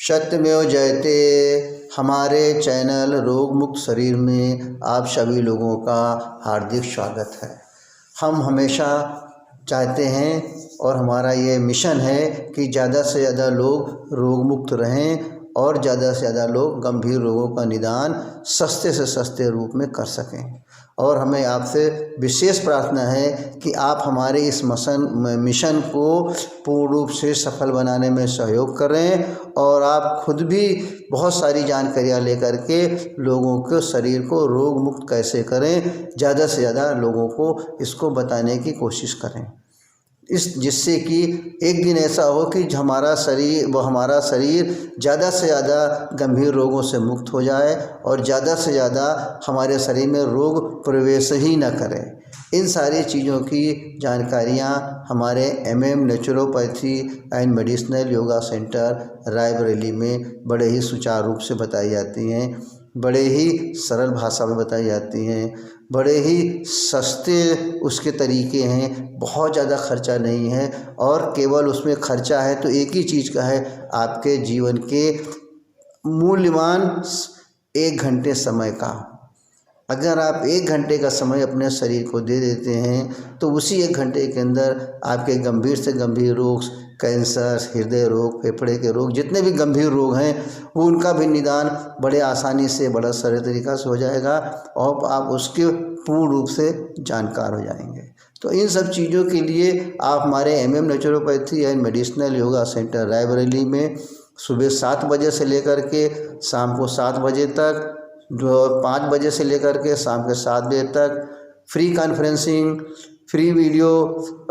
सत्यमेव जयते हमारे चैनल रोग मुक्त शरीर में आप सभी लोगों का हार्दिक स्वागत है। हम हमेशा चाहते हैं और हमारा ये मिशन है कि ज़्यादा से ज़्यादा लोग रोग मुक्त रहें और ज़्यादा से ज़्यादा लोग गंभीर रोगों का निदान सस्ते से सस्ते रूप में कर सकें। और हमें आपसे विशेष प्रार्थना है कि आप हमारे इस मिशन को पूर्ण रूप से सफल बनाने में सहयोग करें और आप खुद भी बहुत सारी जानकारियाँ लेकर के लोगों के शरीर को रोग मुक्त कैसे करें, ज़्यादा से ज़्यादा लोगों को इसको बताने की कोशिश करें, जिससे कि एक दिन ऐसा हो कि हमारा शरीर ज़्यादा से ज़्यादा गंभीर रोगों से मुक्त हो जाए और ज़्यादा से ज़्यादा हमारे शरीर में रोग प्रवेश ही न करें। इन सारी चीज़ों की जानकारियाँ हमारे naturopathy and medicinal yoga centre Raebareli में बड़े ही सुचारू रूप से बताई जाती हैं, बड़े ही सरल भाषा में बताई जाती हैं, बड़े ही सस्ते उसके तरीके हैं, बहुत ज़्यादा खर्चा नहीं है और केवल उसमें खर्चा है तो एक ही चीज़ का है, आपके जीवन के मूल्यवान 1 घंटे समय का। अगर आप 1 घंटे का समय अपने शरीर को दे देते हैं तो उसी 1 घंटे के अंदर आपके गंभीर से गंभीर रोग, कैंसर, हृदय रोग, फेफड़े के रोग, जितने भी गंभीर रोग हैं वो उनका भी निदान बड़े आसानी से बड़ा सरल तरीक़ा से हो जाएगा और आप उसके पूर्ण रूप से जानकार हो जाएंगे। तो इन सब चीज़ों के लिए आप हमारे naturopathy and medicinal yoga centre Raebareli में सुबह 7 बजे से लेकर के शाम को 7 बजे तक, 5 बजे से लेकर के शाम के 7 बजे तक free conferencing, free video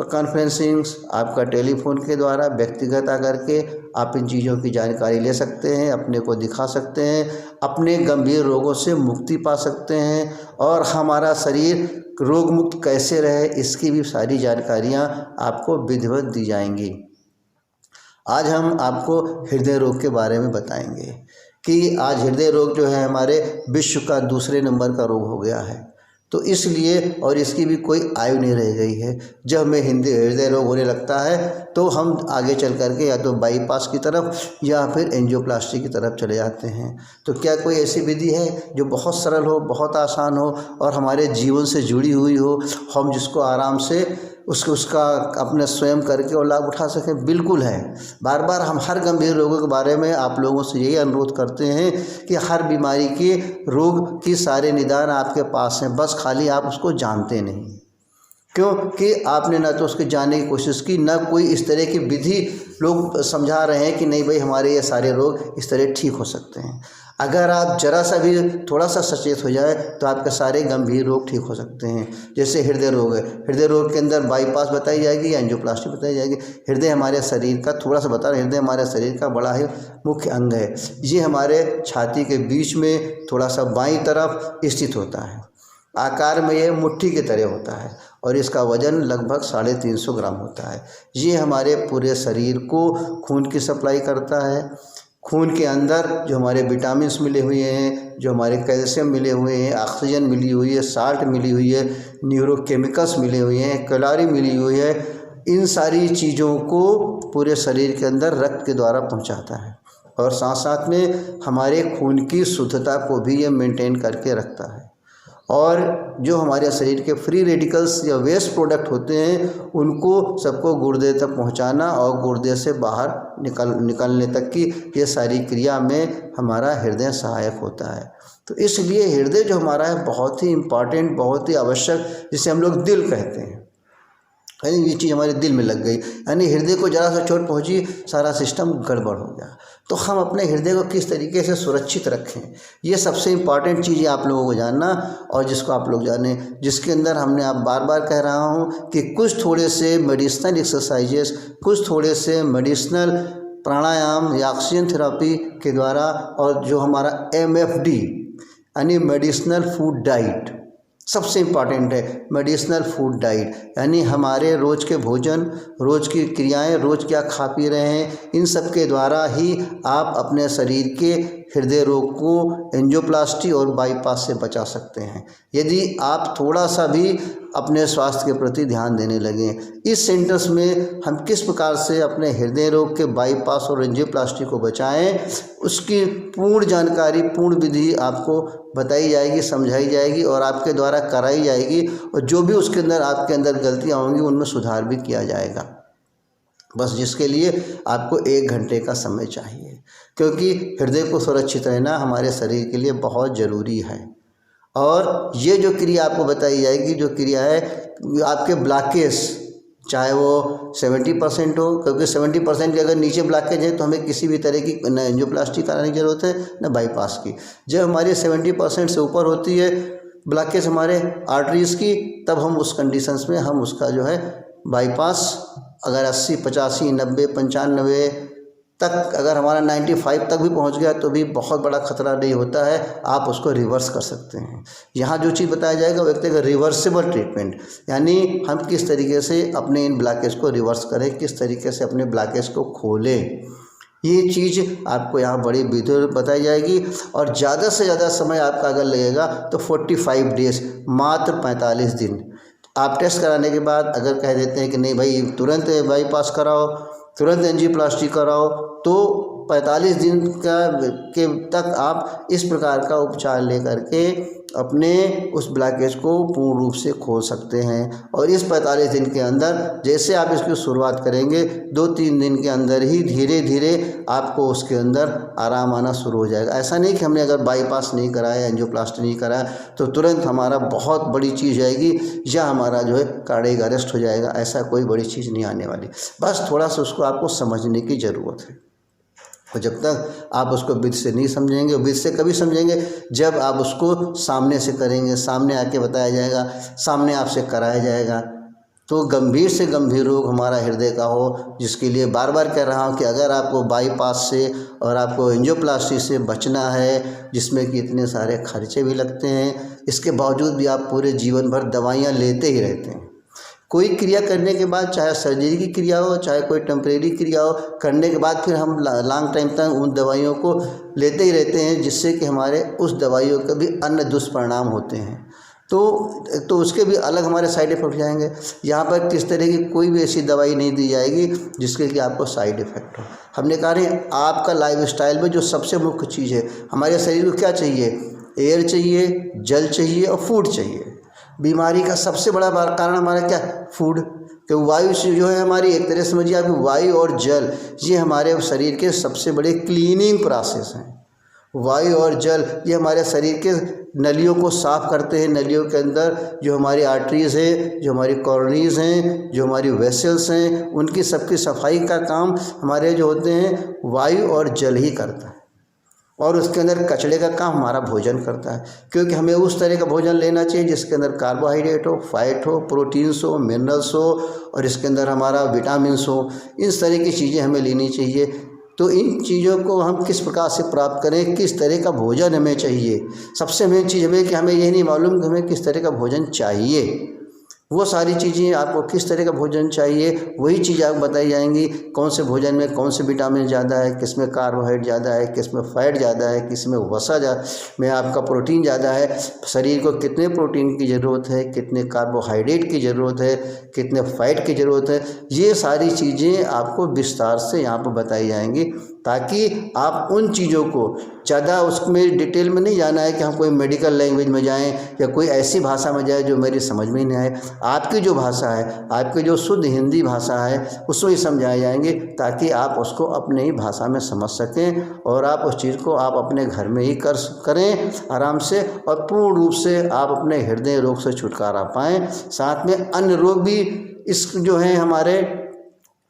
conferencing आपका टेलीफोन के द्वारा व्यक्तिगत आकर के आप इन चीज़ों की जानकारी ले सकते हैं, अपने को दिखा सकते हैं, अपने गंभीर रोगों से मुक्ति पा सकते हैं और हमारा शरीर रोग मुक्त कैसे रहे इसकी भी सारी जानकारियाँ आपको विधिवत दी जाएंगी। आज हम आपको हृदय रोग के बारे में बताएंगे कि आज हृदय रोग जो है हमारे विश्व का दूसरे नंबर का रोग हो गया है, तो इसलिए और इसकी भी कोई आयु नहीं रह गई है। जब हमें हृदय रोग होने लगता है तो हम आगे चल करके या तो बाईपास की तरफ या फिर एंजियोप्लास्टी की तरफ चले जाते हैं। तो क्या कोई ऐसी विधि है जो बहुत सरल हो, बहुत आसान हो और हमारे जीवन से जुड़ी हुई हो, हम जिसको आराम से उसका अपने स्वयं करके और लाभ उठा सकें? बिल्कुल है। बार बार हम हर गंभीर रोगों के बारे में आप लोगों से यही अनुरोध करते हैं कि हर बीमारी के रोग की सारे निदान आपके पास हैं, बस खाली आप उसको जानते नहीं। क्योंकि आपने ना तो उसके जानने की कोशिश की, ना कोई इस तरह की विधि लोग समझा रहे हैं कि नहीं भाई हमारे ये सारे रोग इस तरह ठीक हो सकते हैं। अगर आप जरा सा भी थोड़ा सा सचेत हो जाए तो आपके सारे गंभीर रोग ठीक हो सकते हैं। जैसे हृदय रोग है, हृदय रोग के अंदर बाईपास बताई जाएगी या एंजियोप्लास्टी बताई जाएगी। हृदय हमारे शरीर का, थोड़ा सा बता रहे, हृदय हमारे शरीर का बड़ा ही मुख्य अंग है। ये हमारे छाती के बीच में थोड़ा सा बाईं तरफ स्थित होता है। आकार में ये मुट्ठी की तरह होता है और इसका वजन लगभग 350 ग्राम होता है। ये हमारे पूरे शरीर को खून की सप्लाई करता है। खून के अंदर जो हमारे विटामिन मिले हुए हैं, जो हमारे कैल्शियम मिले हुए हैं, ऑक्सीजन मिली हुई है, साल्ट मिली हुई है, न्यूरोकेमिकल्स मिले हुए हैं, कैलोरी मिली हुई है, इन सारी चीज़ों को पूरे शरीर के अंदर रक्त के द्वारा पहुंचाता है और साथ साथ में हमारे खून की शुद्धता को भी ये मेंटेन करके रखता है। और जो हमारे शरीर के फ्री रेडिकल्स या वेस्ट प्रोडक्ट होते हैं उनको सबको गुर्दे तक पहुंचाना और गुर्दे से बाहर निकलने तक की ये सारी क्रिया में हमारा हृदय सहायक होता है। तो इसलिए हृदय जो हमारा है बहुत ही इम्पॉर्टेंट, बहुत ही आवश्यक, जिसे हम लोग दिल कहते हैं, यानी ये चीज़ हमारे दिल में लग गई, यानी हृदय को ज़रा सा चोट पहुंची सारा सिस्टम गड़बड़ हो गया। तो हम अपने हृदय को किस तरीके से सुरक्षित रखें, ये सबसे इम्पॉर्टेंट चीज़ है आप लोगों को जानना और जिसको आप लोग जानें, जिसके अंदर हमने आप बार बार कह रहा हूँ कि कुछ थोड़े से मेडिसिनल एक्सरसाइजेस, कुछ थोड़े से मेडिसिनल प्राणायाम या ऑक्सीजन थेरेपी के द्वारा और जो हमारा MFD यानी मेडिसिनल फूड डाइट सबसे इम्पॉर्टेंट है। मेडिसिनल फूड डाइट यानी हमारे रोज़ के भोजन, रोज़ की क्रियाएं, रोज़ क्या खा पी रहे हैं, इन सब के द्वारा ही आप अपने शरीर के हृदय रोग को एंजियोप्लास्टी और बाईपास से बचा सकते हैं, यदि आप थोड़ा सा भी अपने स्वास्थ्य के प्रति ध्यान देने लगें। इस सेंटेंस में हम किस प्रकार से अपने हृदय रोग के बाईपास और एंजियोप्लास्टी को बचाएं, उसकी पूर्ण जानकारी, पूर्ण विधि आपको बताई जाएगी, समझाई जाएगी और आपके द्वारा कराई जाएगी, और जो भी उसके अंदर आपके अंदर गलतियां होंगी उनमें सुधार भी किया जाएगा। बस जिसके लिए आपको 1 घंटे का समय चाहिए, क्योंकि हृदय को सुरक्षित रहना हमारे शरीर के लिए बहुत ज़रूरी है। और ये जो क्रिया आपको बताई जाएगी, जो क्रिया है आपके ब्लॉकेज, चाहे वो 70% हो, क्योंकि 70% के अगर नीचे ब्लॉकेज है तो हमें किसी भी तरह की न एंजियोप्लास्टी कराने की ज़रूरत है न बाईपास की। जब हमारी 70% से ऊपर होती है ब्लॉकेज हमारे आर्टरीज़ की, तब हम उस कंडीशंस में हम उसका जो है बाईपास, अगर 80, 85, 90, 95 तक, अगर हमारा 95 तक भी पहुंच गया तो भी बहुत बड़ा खतरा नहीं होता है, आप उसको रिवर्स कर सकते हैं। यहाँ जो चीज़ बताया जाएगा वो एक तरह का रिवर्सिबल ट्रीटमेंट, यानी हम किस तरीके से अपने इन ब्लॉकेज को रिवर्स करें, किस तरीके से अपने ब्लॉकेज को खोलें, ये चीज़ आपको यहाँ बड़ी विधि बताई जाएगी। और ज़्यादा से ज़्यादा समय आपका अगर लगेगा तो 45 डेज़, मात्र 45 दिन। आप टेस्ट कराने के बाद अगर कह देते हैं कि नहीं भाई तुरंत बाईपास कराओ, तुरंत एंजियोप्लास्टी कराओ, तो 45 दिन तक आप इस प्रकार का उपचार लेकर के अपने उस ब्लॉकेज को पूर्ण रूप से खोल सकते हैं। और इस 45 दिन के अंदर जैसे आप इसकी शुरुआत करेंगे, 2-3 दिन के अंदर ही धीरे धीरे आपको उसके अंदर आराम आना शुरू हो जाएगा। ऐसा नहीं कि हमने अगर बाईपास नहीं कराया, एंजियोप्लास्टी नहीं कराया तो तुरंत हमारा बहुत बड़ी चीज़ आएगी या हमारा जो है कार्डियक अरेस्ट हो जाएगा, ऐसा कोई बड़ी चीज़ नहीं आने वाली। बस थोड़ा सा उसको आपको समझने की ज़रूरत है, और जब तक आप उसको विधि से नहीं समझेंगे, विधि से कभी समझेंगे जब आप उसको सामने से करेंगे, सामने आके बताया जाएगा, सामने आपसे कराया जाएगा। तो गंभीर से गंभीर रोग हमारा हृदय का हो, जिसके लिए बार बार कह रहा हूँ कि अगर आपको बाईपास से और आपको एंजियोप्लास्टी से बचना है, जिसमें कि इतने सारे खर्चे भी लगते हैं, इसके बावजूद भी आप पूरे जीवन भर दवाइयाँ लेते ही रहते हैं। कोई क्रिया करने के बाद, चाहे सर्जरी की क्रिया हो, चाहे कोई टेम्परेरी क्रिया हो, करने के बाद फिर हम लॉन्ग टाइम तक उन दवाइयों को लेते ही रहते हैं, जिससे कि हमारे उस दवाइयों के भी अन्य दुष्परिणाम होते हैं। तो उसके भी अलग हमारे साइड इफेक्ट जाएंगे। यहाँ पर किस तरह की कोई भी ऐसी दवाई नहीं दी जाएगी जिसके कि आपको साइड इफ़ेक्ट हो। हमने कहा नहीं, आपका लाइफस्टाइल में जो सबसे मुख्य चीज़ है, हमारे शरीर को क्या चाहिए? एयर चाहिए, जल चाहिए और फूड चाहिए। बीमारी का सबसे बड़ा कारण हमारा क्या? फूड। तो वायु से जो है हमारी, एक तरह समझिए आप, वायु और जल ये हमारे शरीर के सबसे बड़े क्लीनिंग प्रोसेस हैं। वायु और जल ये हमारे शरीर के नलियों को साफ़ करते हैं। नलियों के अंदर जो हमारी आर्टरीज़ है, जो हमारी कॉर्नीज़ हैं, जो हमारी वेसल्स हैं, उनकी सबकी सफाई का काम हमारे जो होते हैं वायु और जल ही करता है। और उसके अंदर कचरे का काम हमारा भोजन करता है, क्योंकि हमें उस तरह का भोजन लेना चाहिए जिसके अंदर कार्बोहाइड्रेट हो, फैट हो, प्रोटीन्स हो, मिनरल्स हो, और इसके अंदर हमारा विटामिन्स हो। इस तरह की चीज़ें हमें लेनी चाहिए। तो इन चीज़ों को हम किस प्रकार से प्राप्त करें, किस तरह का भोजन हमें चाहिए। सबसे मेन चीज़ हमें कि हमें यही नहीं मालूम कि हमें किस तरह का भोजन चाहिए। वो सारी चीज़ें आपको किस तरह का भोजन चाहिए, वही चीज़ आपको बताई जाएंगी। कौन से भोजन में कौन से विटामिन ज़्यादा है, किस में कार्बोहाइड्रेट ज़्यादा है, किस में फैट ज़्यादा है, किस में वसा में आपका प्रोटीन ज़्यादा है, शरीर को कितने प्रोटीन की ज़रूरत है, कितने कार्बोहाइड्रेट की ज़रूरत है, कितने फैट की ज़रूरत है। ये सारी चीज़ें आपको विस्तार से यहाँ पर बताई जाएंगी, ताकि आप उन चीज़ों को ज़्यादा उसमें डिटेल में नहीं जाना है कि हम कोई मेडिकल लैंग्वेज में जाएं या कोई ऐसी भाषा में जाएं जो मेरी समझ में नहीं आए। आपकी जो भाषा है, आपकी जो शुद्ध हिंदी भाषा है, उसमें ही समझाए जाएंगे, ताकि आप उसको अपने ही भाषा में समझ सकें और आप उस चीज़ को आप अपने घर में ही करें आराम से, और पूर्ण रूप से आप अपने हृदय रोग से छुटकारा पाएँ। साथ में अन्य रोग भी इस जो हैं हमारे,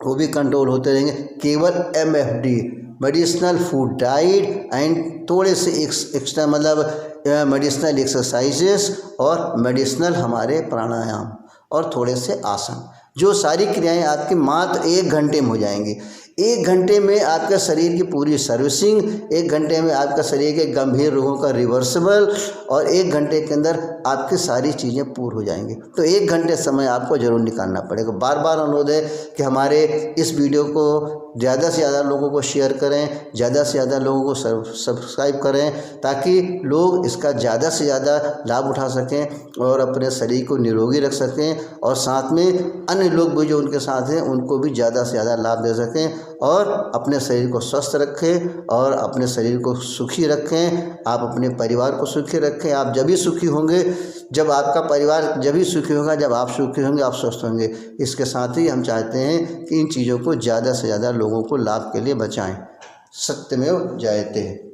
वो भी कंट्रोल होते रहेंगे। केवल MFD, medicinal food diet, and थोड़े से एक्स्ट्रा मतलब मेडिसिनल एक्सरसाइजेस और मेडिसिनल हमारे प्राणायाम और थोड़े से आसन, जो सारी क्रियाएं आपकी मात्र 1 घंटे में हो जाएंगी। 1 घंटे में आपका शरीर की पूरी सर्विसिंग, 1 घंटे में आपका शरीर के गंभीर रोगों का रिवर्सिबल, और 1 घंटे के अंदर आपकी सारी चीज़ें पूर्ण हो जाएंगी। तो 1 घंटे समय आपको ज़रूर निकालना पड़ेगा। बार बार अनुरोध है कि हमारे इस वीडियो को ज़्यादा से ज़्यादा लोगों को शेयर करें, ज़्यादा से ज़्यादा लोगों को सब्सक्राइब करें, ताकि लोग इसका ज़्यादा से ज़्यादा लाभ उठा सकें और अपने शरीर को निरोगी रख सकें, और साथ में अन्य लोग भी जो उनके साथ हैं उनको भी ज़्यादा से ज़्यादा लाभ दे सकें, और अपने शरीर को स्वस्थ रखें और अपने शरीर को सुखी रखें। आप अपने परिवार को सुखी रखें। आप जब भी सुखी होंगे, जब आपका परिवार जब भी सुखी होगा, जब आप सुखी होंगे, आप स्वस्थ होंगे। इसके साथ ही हम चाहते हैं कि इन चीज़ों को ज़्यादा से ज़्यादा लोगों को लाभ के लिए बचाएं। सत्यमेव जयते।